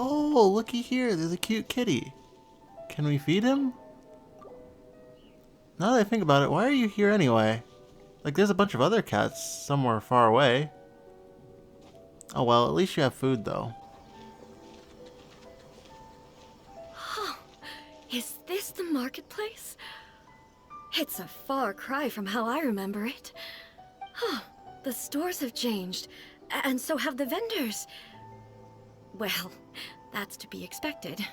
Oh, looky here, there's a cute kitty. Can we feed him? Now that I think about it, why are you here anyway? Like, there's a bunch of other cats somewhere far away. Oh well, at least you have food though. Is this the marketplace? It's a far cry from how I remember it. The stores have changed, and so have the vendors. Well, that's to be expected.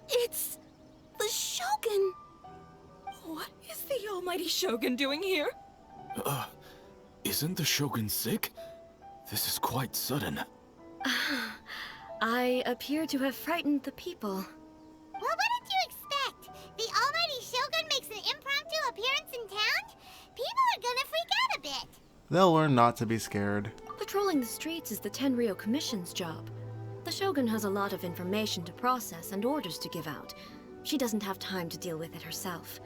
It's the Shogun! What is the almighty Shogun doing here? Isn't the Shogun sick? This is quite sudden. I appear to have frightened the people. Well, what did you expect? The almighty Shogun makes an impromptu appearance in town? People are gonna freak out a bit. They'll learn not to be scared. Patrolling the streets is the Tenryou Commission's job. The Shogun has a lot of information to process and orders to give out. She doesn't have time to deal with it herself.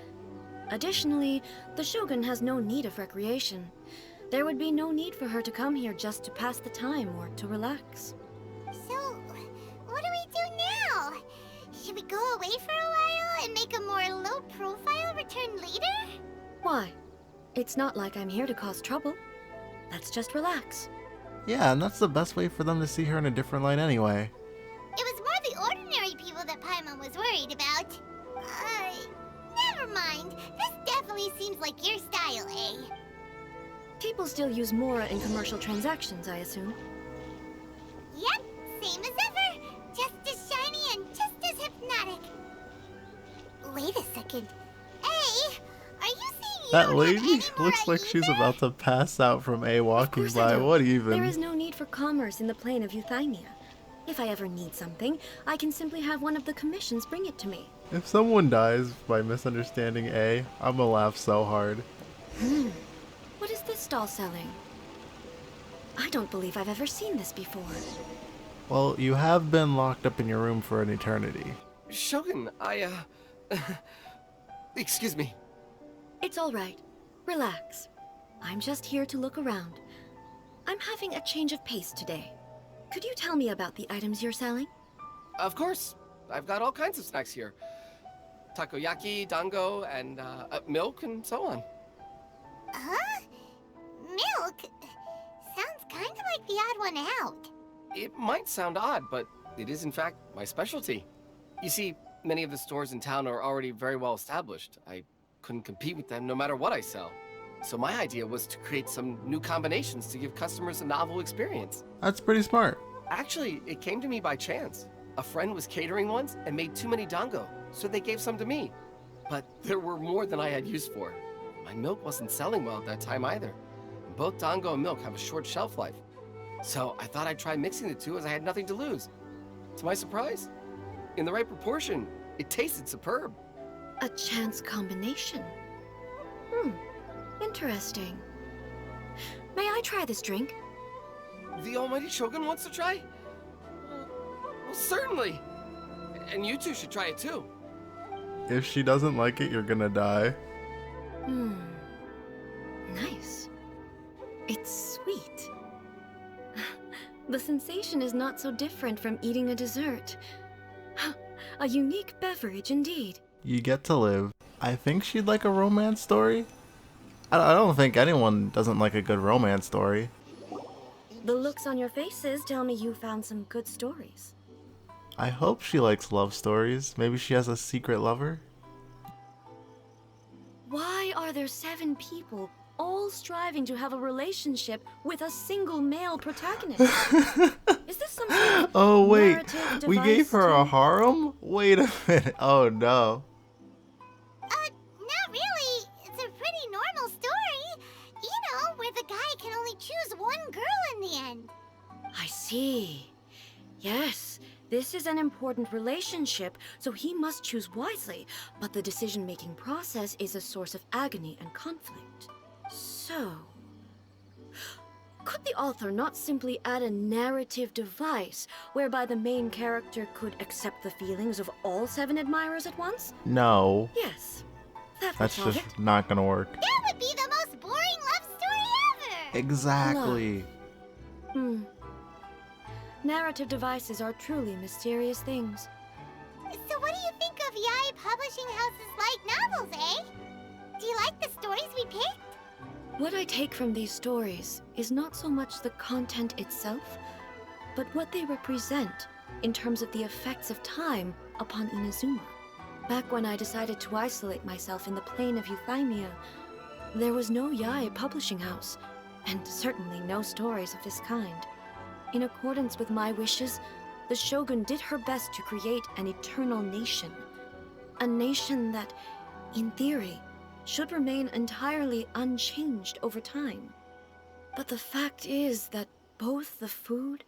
Additionally, the Shogun has no need of recreation. There would be no need for her to come here just to pass the time or to relax. So, what do we do now? Should we go away for a while and make a more low-profile return later? Why? It's not like I'm here to cause trouble. Let's just relax. Yeah, and that's the best way for them to see her in a different light anyway. It was more the ordinary people that Paimon was worried about. Never mind. This definitely seems like your style, eh? People still use Mora in commercial transactions, I assume. Yep, same as ever. Just as shiny and just as hypnotic. Wait a second. Hey, are you saying you That don't have lady any more looks like she's either? about to pass out from A walking Of course I by. do. What even? There is no need for commerce in the plane of Euthymia. If I ever need something, I can simply have one of the commissions bring it to me. If someone dies by misunderstanding A, I'm gonna laugh so hard. What is this stall selling? I don't believe I've ever seen this before. Well, you have been locked up in your room for an eternity. Shogun, excuse me. It's all right. Relax. I'm just here to look around. I'm having a change of pace today. Could you tell me about the items you're selling? Of course. I've got all kinds of snacks here. Takoyaki, dango, and milk, and so on. Huh? Milk? Sounds kind of like the odd one out. It might sound odd, but it is in fact my specialty. You see, many of the stores in town are already very well established. I couldn't compete with them no matter what I sell. So my idea was to create some new combinations to give customers a novel experience. That's pretty smart. Actually, it came to me by chance. A friend was catering once and made too many dango, so they gave some to me. But there were more than I had use for. My milk wasn't selling well at that time either. And both dango and milk have a short shelf life. So I thought I'd try mixing the two as I had nothing to lose. To my surprise, in the right proportion, it tasted superb. A chance combination. Interesting. May I try this drink? The almighty Shogun wants to try? Well, certainly. And you two should try it too. If she doesn't like it, you're gonna die. Nice. It's sweet. The sensation is not so different from eating a dessert. A unique beverage indeed. You get to live. I think she'd like a romance story. I don't think anyone doesn't like a good romance story. The looks on your faces tell me you found some good stories. I hope she likes love stories. Maybe she has a secret lover. Why are there 7 people all striving to have a relationship with a single male protagonist? Is this some sort of Oh wait, narrative we gave device her a to- harem? Wait a minute. Oh no. Not really. It's a pretty normal story. You know, where the guy can only choose one girl in the end. I see. Yes, this is an important relationship, so he must choose wisely, but the decision-making process is a source of agony and conflict. So, could the author not simply add a narrative device whereby the main character could accept the feelings of all 7 admirers at once? No. Yes, that would That's solve just it. not gonna work. That would be the most boring love story ever. Exactly. Narrative devices are truly mysterious things. So what do you think of Yae Publishing House's light novels, eh? Do you like the stories we picked? What I take from these stories is not so much the content itself, but what they represent in terms of the effects of time upon Inazuma. Back when I decided to isolate myself in the plane of Euthymia, there was no Yae Publishing House, and certainly no stories of this kind. In accordance with my wishes, the Shogun did her best to create an eternal nation. A nation that, in theory, should remain entirely unchanged over time. But the fact is that both the food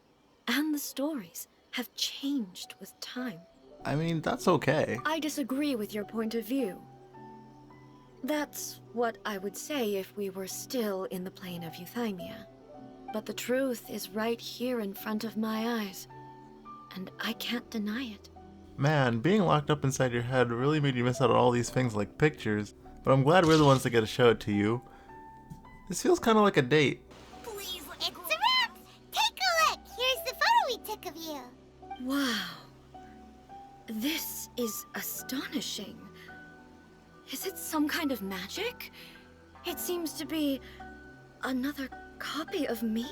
and the stories have changed with time. I mean, that's okay. I disagree with your point of view. That's what I would say if we were still in the plane of Euthymia. But the truth is right here in front of my eyes, and I can't deny it. Man, being locked up inside your head really made you miss out on all these things like pictures, but I'm glad we're the ones that get to show it to you. This feels kind of like a date. Please, it's a wrap! Take a look! Here's the photo we took of you. Wow. This is astonishing. Is it some kind of magic? It seems to be another copy of me.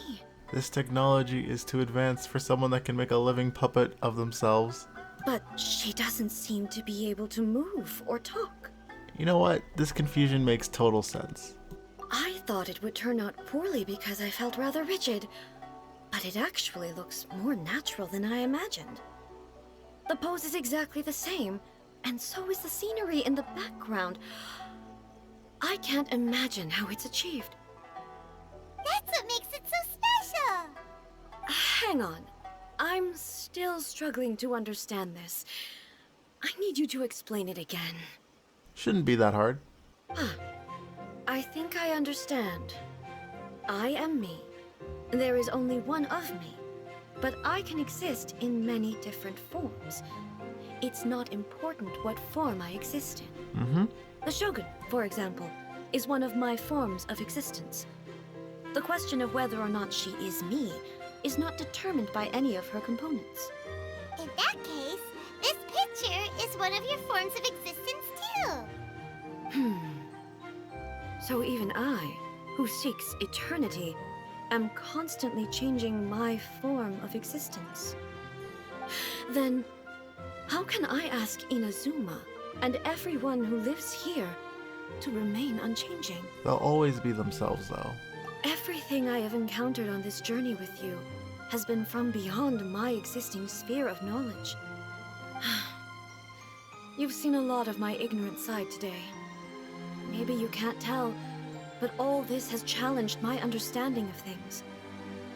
This technology is too advanced for someone that can make a living puppet of themselves. But she doesn't seem to be able to move or talk. You know what? This confusion makes total sense. I thought it would turn out poorly because I felt rather rigid, but it actually looks more natural than I imagined. The pose is exactly the same, and so is the scenery in the background. I can't imagine how it's achieved. That's what makes it so special! Hang on. I'm still struggling to understand this. I need you to explain it again. Shouldn't be that hard. I think I understand. I am me. There is only one of me, but I can exist in many different forms. It's not important what form I exist in. The Shogun, for example, is one of my forms of existence. The question of whether or not she is me is not determined by any of her components. In that case, this picture is one of your forms of existence too. So even I, who seeks eternity, am constantly changing my form of existence. Then, how can I ask Inazuma and everyone who lives here to remain unchanging? They'll always be themselves, though. Everything I have encountered on this journey with you has been from beyond my existing sphere of knowledge. You've seen a lot of my ignorant side today. Maybe you can't tell, but all this has challenged my understanding of things.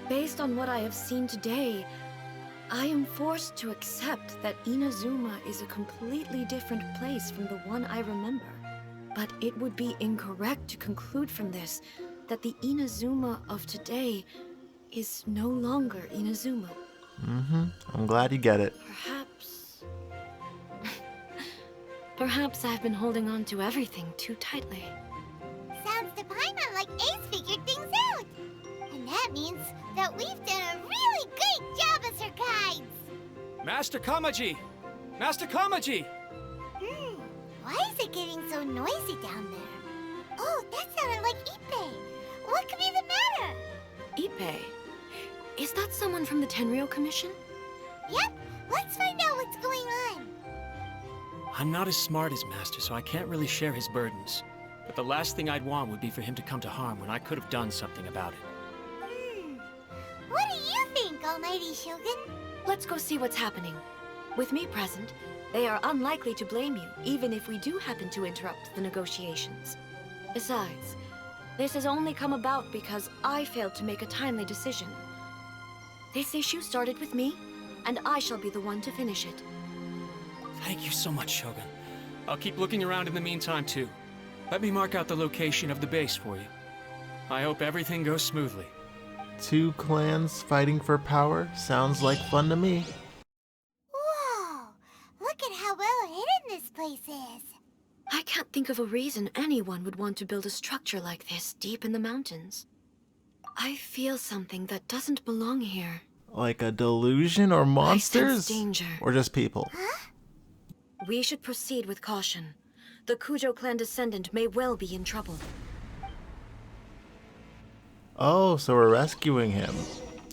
Based on what I have seen today, I am forced to accept that Inazuma is a completely different place from the one I remember. But it would be incorrect to conclude from this that the Inazuma of today is no longer Inazuma. I'm glad you get it. Perhaps I've been holding on to everything too tightly. Sounds to Paimon like Ace figured things out. And that means that we've done a really great job as her guides. Master Kamaji! Master Kamaji! Why is it getting so noisy down there? Oh, that sounded like Ippei. What could be the matter? Ippei? Is that someone from the Tenryou Commission? Yep, let's find out what's going on. I'm not as smart as Master, so I can't really share his burdens. But the last thing I'd want would be for him to come to harm when I could have done something about it. What do you think, Almighty Shogun? Let's go see what's happening. With me present, they are unlikely to blame you, even if we do happen to interrupt the negotiations. Besides, this has only come about because I failed to make a timely decision. This issue started with me, and I shall be the one to finish it. Thank you so much, Shogun. I'll keep looking around in the meantime, too. Let me mark out the location of the base for you. I hope everything goes smoothly. Two clans fighting for power? Sounds like fun to me. Whoa! Look at how well hidden this place is. I can't think of a reason anyone would want to build a structure like this deep in the mountains. I feel something that doesn't belong here. like a delusion or I sense monsters? danger. Or just people? We should proceed with caution. The Kujo clan descendant may well be in trouble. Oh, so we're rescuing him.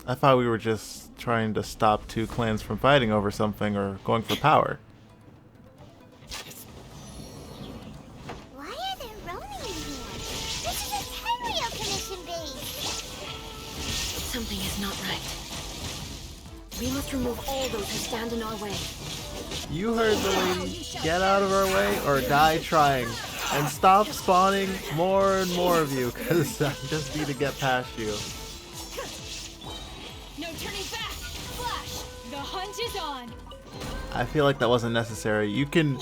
I thought we were just trying to stop two clans from fighting over something or going for power. Why are there Ronin in here? This is a Tenryou Commission base! Something is not right. We must remove all those who stand in our way. You heard the lady. Get out of our way or die trying. And stop spawning more and more of you, because I just need to get past you. No turning back! Flash! The hunt is on! I feel like that wasn't necessary. You can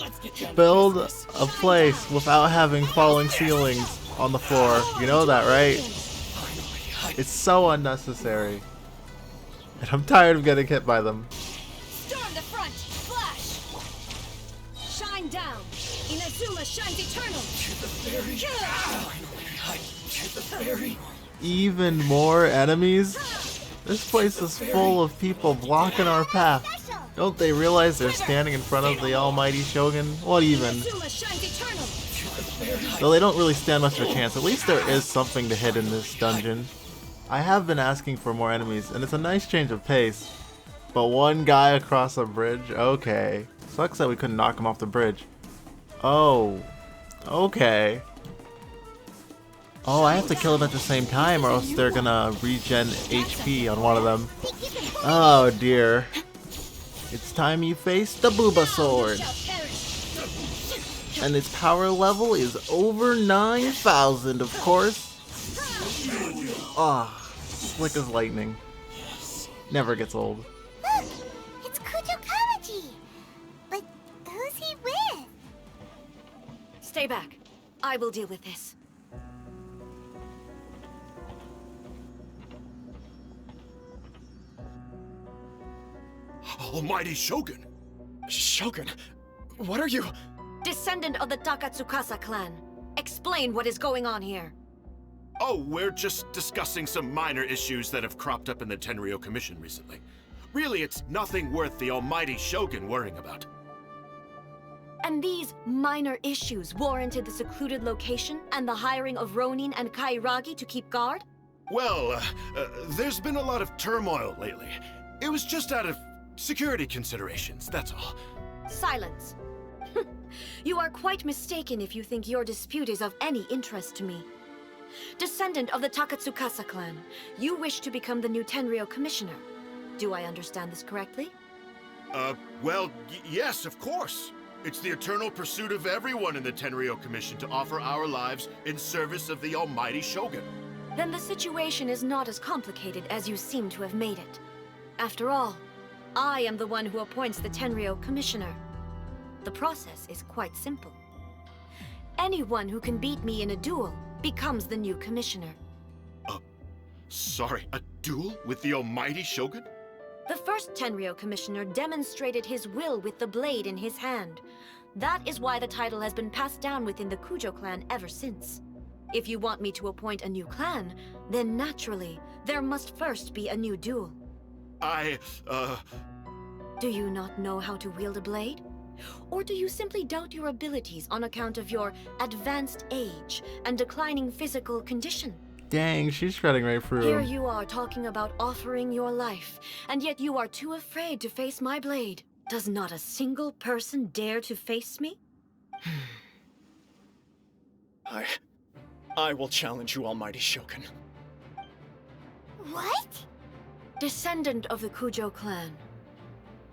build a place without having falling ceilings on the floor. You know that, right? It's so unnecessary. And I'm tired of getting hit by them. Storm the front! Flash! Shine down! Inazuma shines eternal! Even more enemies? This place is full of people blocking our path. Don't they realize they're standing in front of the almighty Shogun? What even? Inazuma shines eternal! Though they don't really stand much of a chance, at least there is something to hit in this dungeon. I have been asking for more enemies, and it's a nice change of pace. But one guy across a bridge? Okay. Sucks that we couldn't knock him off the bridge. Oh. Okay. Oh, I have to kill them at the same time or else they're gonna regen HP on one of them. Oh dear. It's time you face the Booba Sword. And its power level is over 9,000, of course. Ah, slick as lightning. Never gets old. Look! It's Kujo Kamaji! But who's he with? Stay back. I will deal with this. Almighty Shogun! Shogun, what are you? Descendant of the Takatsukasa clan. Explain what is going on here. Oh, we're just discussing some minor issues that have cropped up in the Tenryou Commission recently. Really, it's nothing worth the almighty Shogun worrying about. And these minor issues warranted the secluded location and the hiring of Ronin and Kairagi to keep guard? Well, there's been a lot of turmoil lately. It was just out of security considerations, that's all. Silence. You are quite mistaken if you think your dispute is of any interest to me. Descendant of the Takatsukasa clan, you wish to become the new Tenryou Commissioner. Do I understand this correctly? Well, yes, of course. It's the eternal pursuit of everyone in the Tenryou Commission to offer our lives in service of the almighty Shogun. Then the situation is not as complicated as you seem to have made it. After all, I am the one who appoints the Tenryou Commissioner. The process is quite simple. Anyone who can beat me in a duel becomes the new commissioner. Sorry, a duel with the almighty Shogun? The first Tenryou Commissioner demonstrated his will with the blade in his hand. That is why the title has been passed down within the Kujo clan ever since. If you want me to appoint a new clan, then naturally, there must first be a new duel. Do you not know how to wield a blade? Or do you simply doubt your abilities on account of your advanced age and declining physical condition? Dang, she's shredding right through Here him. you are talking about offering your life, and yet you are too afraid to face my blade. Does not a single person dare to face me? I will challenge you, almighty Shogun. What? Descendant of the Kujo clan.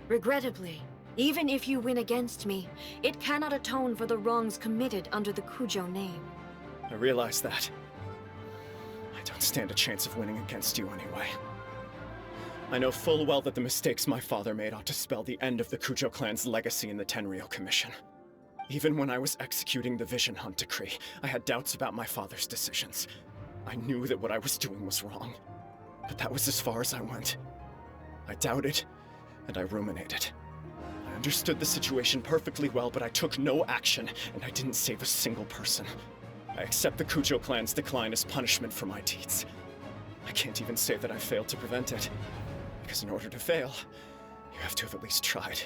Regrettably, even if you win against me, it cannot atone for the wrongs committed under the Kujo name. I realize that. I don't stand a chance of winning against you anyway. I know full well that the mistakes my father made ought to spell the end of the Kujo clan's legacy in the Tenryou Commission. Even when I was executing the Vision Hunt decree, I had doubts about my father's decisions. I knew that what I was doing was wrong, but that was as far as I went. I doubted, and I ruminated. I understood the situation perfectly well, but I took no action, and I didn't save a single person. I accept the Kujo clan's decline as punishment for my deeds. I can't even say that I failed to prevent it, Because in order to fail, you have to have at least tried.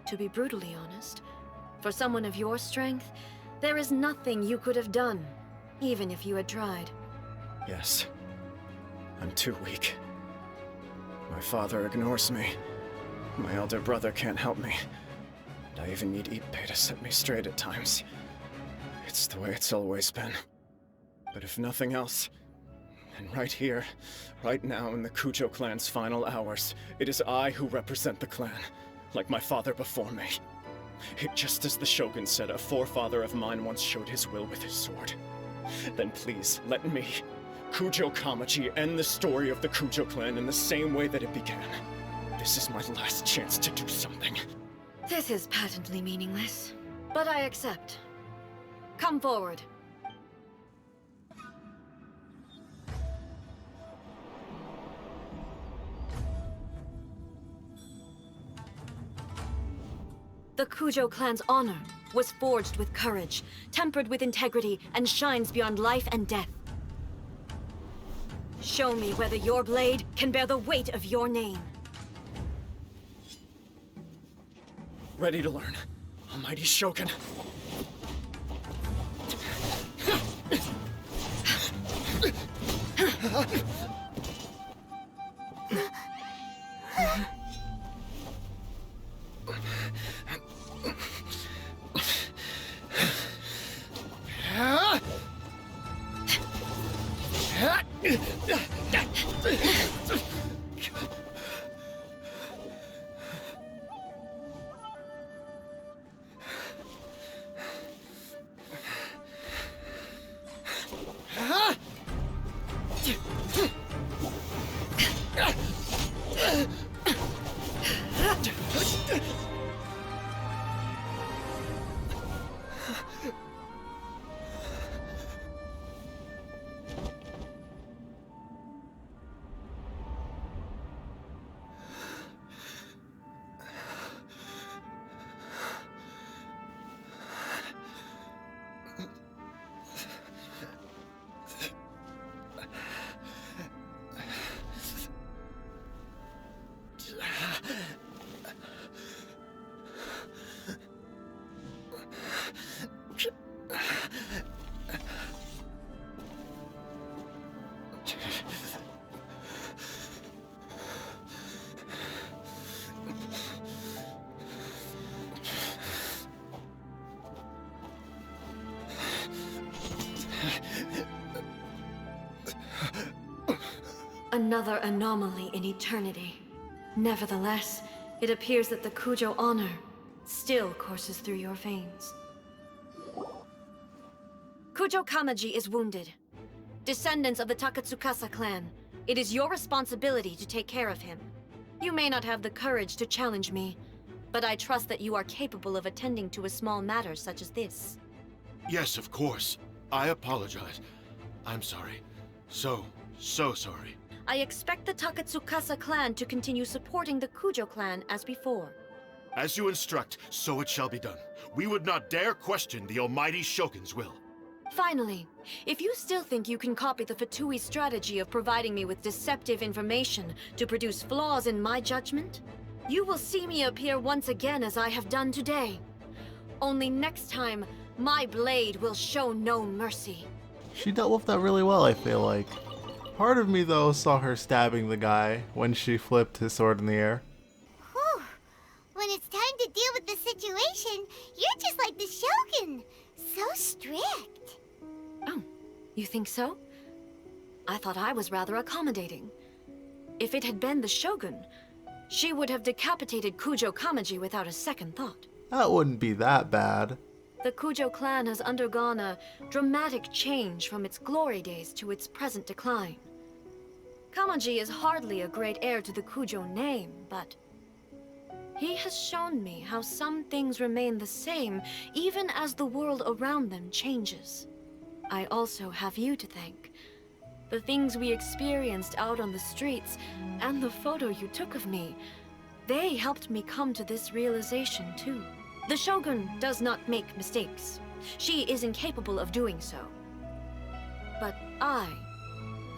To be brutally honest, for someone of your strength, there is nothing you could have done, even if you had tried. Yes. I'm too weak. My father ignores me. My elder brother can't help me. And I even need Ippei to set me straight at times. It's the way it's always been. But if nothing else, and right here, right now in the Kujo clan's final hours, it is I who represent the clan, like my father before me. Just as the Shogun said, a forefather of mine once showed his will with his sword. Then please, let me, Kujo Kamaji, end the story of the Kujo clan in the same way that it began. This is my last chance to do something. This is patently meaningless, but I accept. Come forward. The Kujo clan's honor was forged with courage, tempered with integrity, and shines beyond life and death. Show me whether your blade can bear the weight of your name. Ready to learn. Almighty Shogun. Another anomaly in eternity. Nevertheless, it appears that the Kujo honor still courses through your veins. Kujo Kamaji is wounded. Descendants of the Takatsukasa clan, it is your responsibility to take care of him. You may not have the courage to challenge me, but I trust that you are capable of attending to a small matter such as this. Yes, of course. I apologize. I'm sorry. So sorry. I expect the Takatsukasa clan to continue supporting the Kujo clan as before. As you instruct, so it shall be done. We would not dare question the almighty Shogun's will. Finally, if you still think you can copy the Fatui strategy of providing me with deceptive information to produce flaws in my judgment, you will see me appear once again as I have done today. Only next time, my blade will show no mercy. She dealt with that really well, I feel like. Part of me, though, saw her stabbing the guy when she flipped his sword in the air. Whew. When it's time to deal with the situation, you're just like the Shogun. So strict. Oh, you think so? I thought I was rather accommodating. If it had been the Shogun, she would have decapitated Kujo Kamaji without a second thought. That wouldn't be that bad. The Kujo clan has undergone a dramatic change from its glory days to its present decline. Kamaji is hardly a great heir to the Kujo name, but he has shown me how some things remain the same even as the world around them changes. I also have you to thank. The things we experienced out on the streets and the photo you took of me, they helped me come to this realization too. The Shogun does not make mistakes. She is incapable of doing so. But I,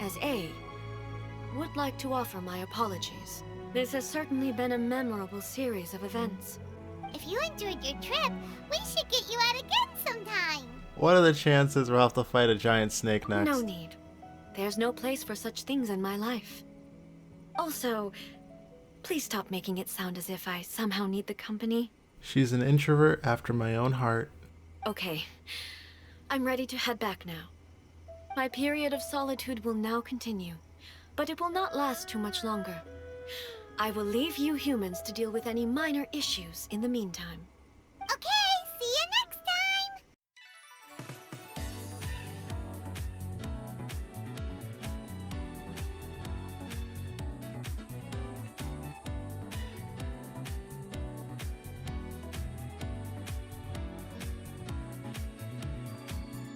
as A, would like to offer my apologies. This has certainly been a memorable series of events. If you enjoyed your trip, we should get you out again sometime. What are the chances we'll have to fight a giant snake next? No need. There's no place for such things in my life. Also, please stop making it sound as if I somehow need the company. She's an introvert after my own heart. Okay. I'm ready to head back now. My period of solitude will now continue, but it will not last too much longer. I will leave you humans to deal with any minor issues in the meantime. Okay,